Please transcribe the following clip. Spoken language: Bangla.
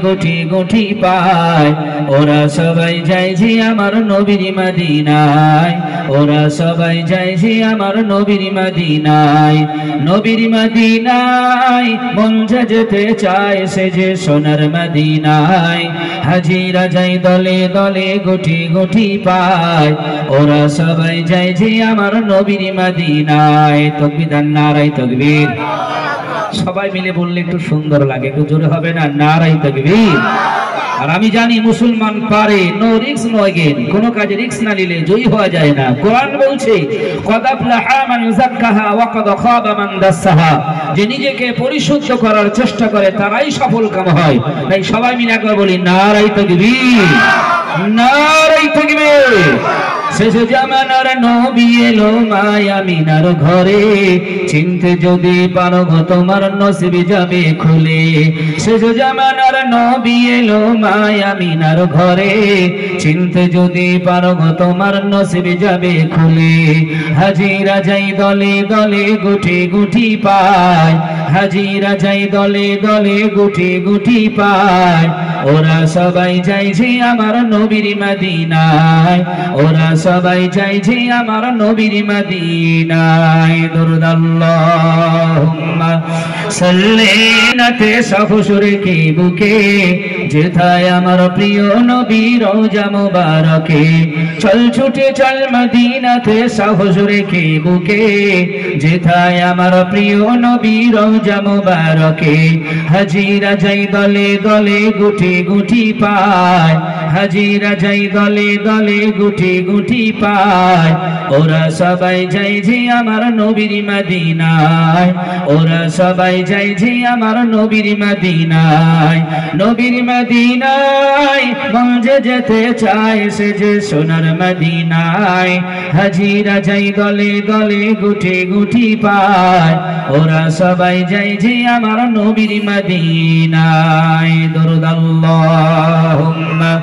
গুটি গুটি পায় ওরা সবাই যায় যে আমার নবীর মদিনায়, ওরা সবাই যায় যে আমার নবীর মদিনায়। নবীর মদিনায় মন যেতে চায় সে যে সোনার মদিনায়। হাজিরা যায় দলে দলে গুটি গুটি পায় ওরা সবাই যায় যে আমার নবীর মদিনায়। তাকবীর, নারায়ে তাকবীর। সবাই মিলে বললে একটু সুন্দর লাগে, একটু জোরে হবে না? নারায়ে তাকবীর। আর আমি জানি মুসলমান পারে, নো রিস্ক নো গেইন, কোন কাজে রিস্ক না নিলে জয়ী হওয়া যায় না। কোরআন বলছে ক্বাদ আফলাহা মান যাক্কাহা ওয়া ক্বাদ খাবা মান দাসসাহা, যে নিজেকে পরিশুদ্ধ করার চেষ্টা করে তারাই সফল কাম হয়। তাই সবাই মিলে একবার বলি নারায়ে তাকবীর, নারায়ে তাকবীর। শেষ জামানার নবী এলো মায়ামিনার ঘরে, চিনতে যদি পারো গো তোমার নসিব যাবে খুলে। শেষ জামানার নবী এলো মায়ামিনার ঘরে, চিনতে যদি পারো গো তোমার নসিব যাবে খুলে। হাজিরা যাই দলে দলে গুটি গুটি পায়, হাজিরা যাই দলে দলে গুটি গুটি পায় ওরা সবাই যায় যে আমার নবীর মদিনায়, ওরা সবাই যায় যে আমার নবীর মদিনায়। দরুদ আল্লাহুম্মা সাল্লি নাতে সফসুর কি বুকে, যেথায় আমার প্রিয় নবী রওজা মুবারকে। চল ছুটে চল মদিনাতে সফসুর কি বুকে, যেথায় আমার প্রিয় নবী রওজা মুবারকে। হাজিরা যাই দলে দলে গুটি গুটি পায়, হাজিরা যাই দলে দলে গুটি গুটি পায় ওরা সবাই যায় যে আমার নবীর মদিনায়, ওরা সবাই যায় যে আমার নবীর মদিনায়। নবীর মদিনায় মন যেতে চায় সে যে সোনার মদিনায়। হাজিরা যাই দলে দলে গুটি গুটি পায় ওরা সবাই যায় যে আমার নবীর মদিনায়। দরুদ আল্লাহুম্মা